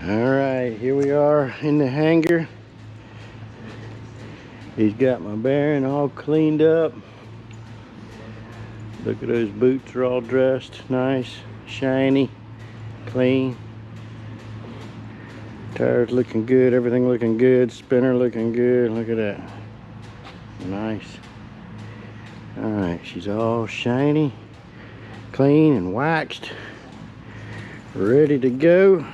Alright, here we are in the hangar. He's got my bearing all cleaned up. Look at those boots, are all dressed nice, shiny, clean. Tires looking good, everything looking good, spinner looking good. Look at that. Nice. Alright, she's all shiny, clean and waxed, ready to go.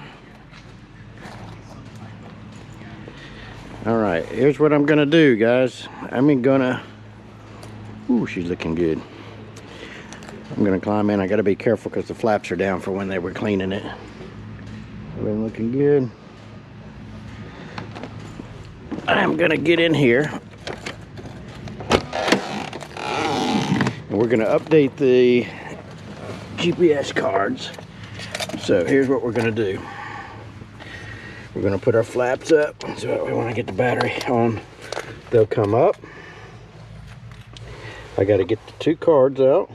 Alright, here's what I'm gonna do, guys. Ooh, she's looking good. I'm gonna climb in. I gotta be careful because the flaps are down for when they were cleaning it. Everything looking good. I'm gonna get in here. And we're gonna update the GPS cards. So here's what we're gonna do. We're gonna put our flaps up so that way when I get the battery on, they'll come up. I gotta get the two cards out.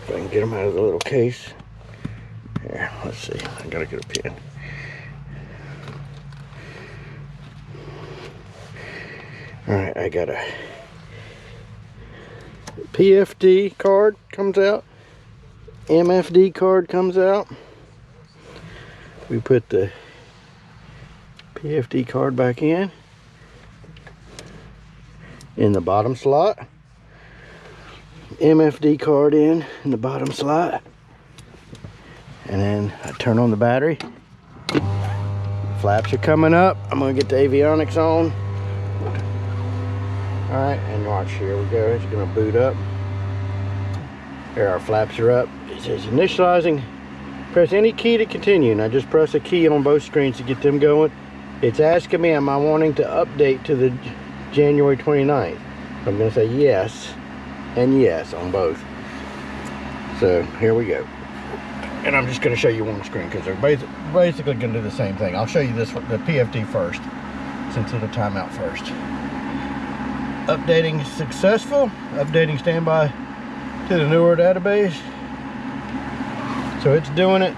If I can get them out of the little case. Here, let's see. I gotta get a pen. Alright, I got a PFD card comes out. MFD card comes out. We put the PFD card back in the bottom slot. MFD card in the bottom slot. And then I turn on the battery. Flaps are coming up. I'm gonna get the avionics on. All right, and watch, here we go. It's gonna boot up. There, our flaps are up. It says initializing. Press any key to continue. Now just press a key on both screens to get them going. It's asking me, am I wanting to update to the January 29th? So I'm gonna say yes and yes on both. So here we go. And I'm just gonna show you one screen because they're basically gonna do the same thing. I'll show you this, the PFD first, since it'll time out first. Updating successful. Updating standby to the newer database. So it's doing it.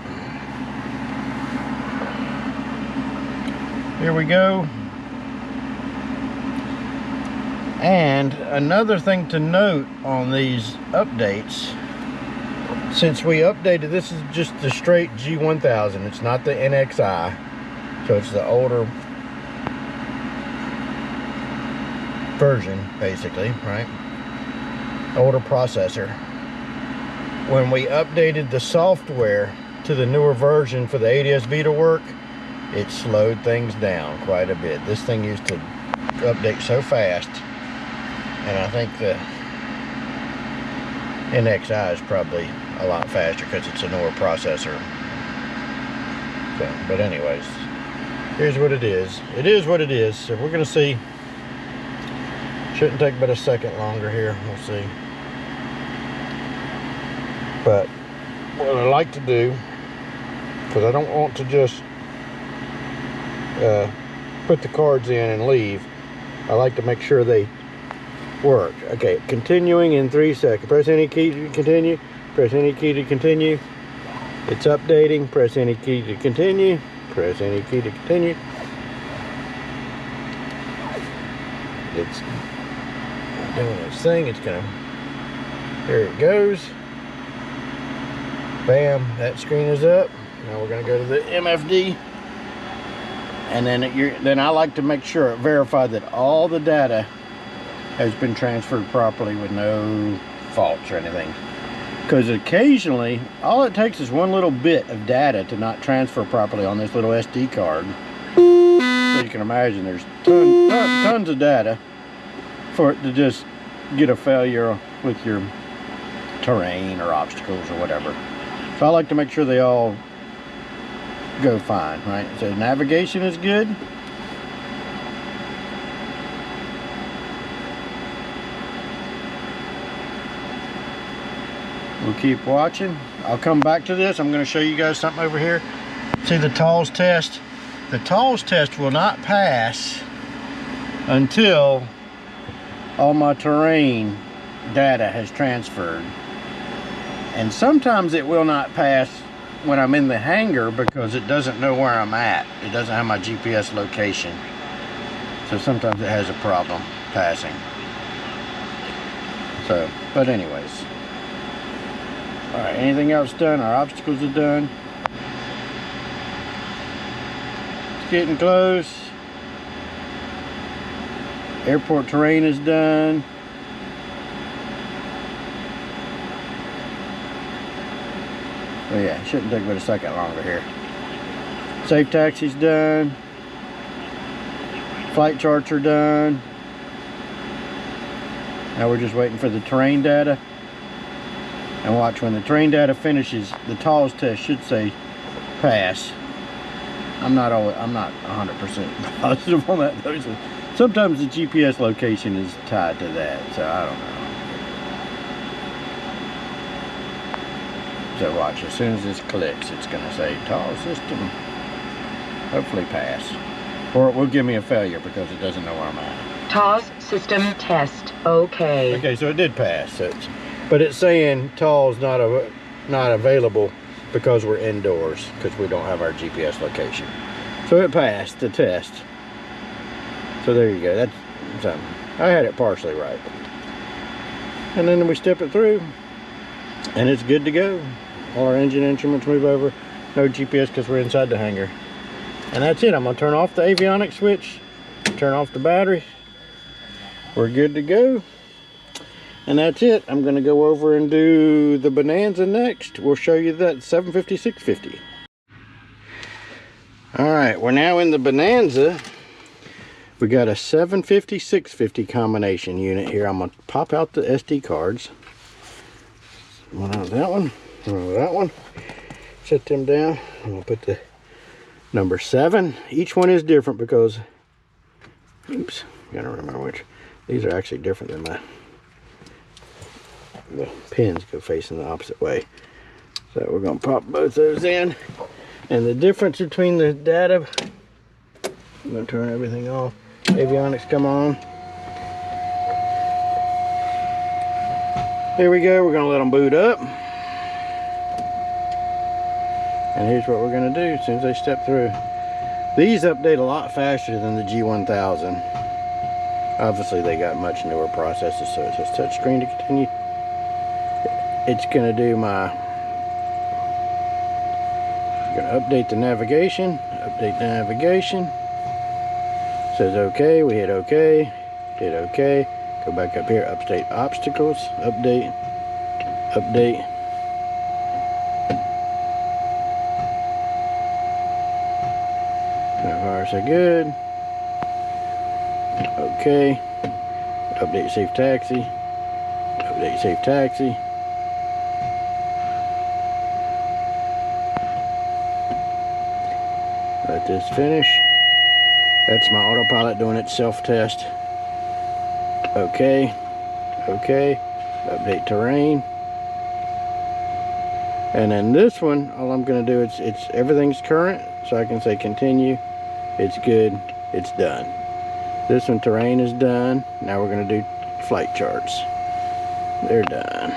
Here we go. And another thing to note on these updates, since we updated, this is just the straight G1000. It's not the NXI. So it's the older version, basically, right? Older processor. When we updated the software to the newer version for the ADS-B to work, it slowed things down quite a bit. This thing used to update so fast, and I think the NXI is probably a lot faster because it's a newer processor. So, but anyways, here's what it is. It is what it is. So we're gonna see. Shouldn't take but a second longer here. We'll see. But what I like to do, because I don't want to just put the cards in and leave, I like to make sure they work. Okay, continuing in 3 seconds. Press any key to continue. Press any key to continue. It's updating. Press any key to continue. Press any key to continue. It's doing its thing. It's gonna, there it goes. Bam, that screen is up. Now we're gonna go to the MFD, and then I like to make sure, verify that all the data has been transferred properly with no faults or anything. Because occasionally, all it takes is one little bit of data to not transfer properly on this little SD card. So you can imagine there's tons of data for it to just get a failure with your terrain or obstacles or whatever. So I like to make sure they all go fine, right? So navigation is good. We'll keep watching. I'll come back to this. I'm going to show you guys something over here. See the TALS test? The TALS test will not pass until all my terrain data has transferred. And sometimes it will not pass when I'm in the hangar because it doesn't know where I'm at. It doesn't have my GPS location. So sometimes it has a problem passing. So, but anyways. Alright, anything else done? Our obstacles are done. It's getting close. Airport terrain is done. Oh yeah, shouldn't take but a second longer here. Safe taxi's done. Flight charts are done. Now we're just waiting for the terrain data. And watch, when the terrain data finishes, the TAWS test should say pass. I'm not 100% positive on that though. Sometimes the GPS location is tied to that, so I don't know. So watch, as soon as this clicks, it's going to say TAWS system, hopefully pass. Or it will give me a failure because it doesn't know where I'm at. TAWS system test, okay. Okay, so it did pass. But it's saying TAWS not available because we're indoors, because we don't have our GPS location. So it passed the test. So there you go, that's something. I had it partially right. And then we step it through, and it's good to go. All our engine instruments move over. No GPS because we're inside the hangar. And that's it. I'm going to turn off the avionics switch, turn off the battery. We're good to go. And that's it. I'm going to go over and do the Bonanza next. We'll show you that 750, 650. Alright, we're now in the Bonanza. We got a 750, 650 combination unit here. I'm going to pop out the SD cards. One out of that one. That one, set them down. I'm gonna put the number 7. Each one is different because, oops, gotta remember which. These are actually different than the pins go facing the opposite way. So we're gonna pop both those in. And the difference between the data, I'm gonna turn everything off. Avionics come on. Here we go, we're gonna let them boot up. And here's what we're going to do as soon as they step through. These update a lot faster than the G1000. Obviously they got much newer processors, so it says touchscreen to continue. It's going to do my... going to update the navigation. Update the navigation. It says OK, we hit OK. Hit OK. Go back up here, update obstacles. Update. Update. So good. Okay. Update safe taxi. Update safe taxi. Let this finish. That's my autopilot doing its self-test. Okay. Okay. Update terrain. And then this one, all I'm going to do is everything's current, so I can say continue. It's good, it's done. This one, terrain is done. Now we're going to do flight charts. They're done.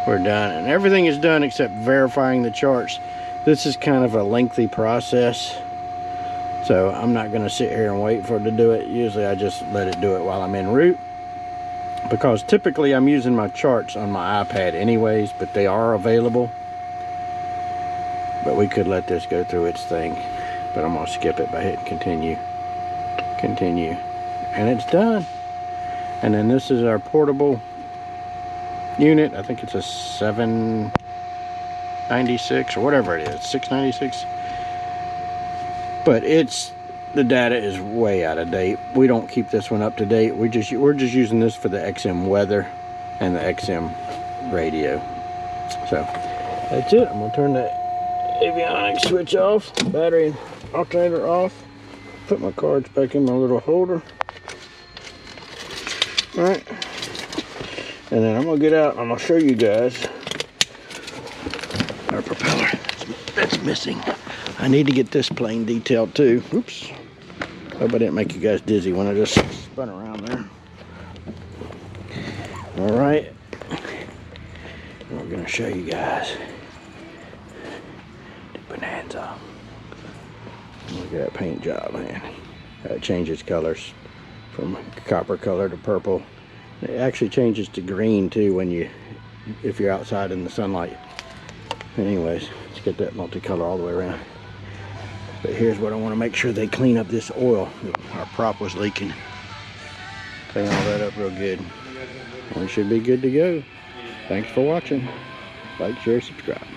We're done, and everything is done except verifying the charts. This is kind of a lengthy process, so I'm not going to sit here and wait for it to do it. Usually I just let it do it while I'm en route, because typically I'm using my charts on my iPad anyways, but they are available. But we could let this go through its thing. But I'm going to skip it by hitting continue. Continue. And it's done. And then this is our portable unit. I think it's a 796 or whatever it is. 696. But the data is way out of date. We don't keep this one up to date. We're just using this for the XM weather and the XM radio. So that's it. I'm going to turn the avionics switch off, battery and alternator off, put my cards back in my little holder. Alright, and then I'm going to get out and I'm going to show you guys our propeller that's missing. I need to get this plane detailed too. Oops, hope I didn't make you guys dizzy when I just spun around there. Alright, we're going to show you guys. lines off. Look at that paint job, man. It changes colors from copper color to purple. It actually changes to green too when if you're outside in the sunlight. Anyways, let's get that multicolor all the way around. But here's what I want to make sure they clean up this oil. Our prop was leaking. Clean all that up real good. We should be good to go. Thanks for watching. Like, share, subscribe.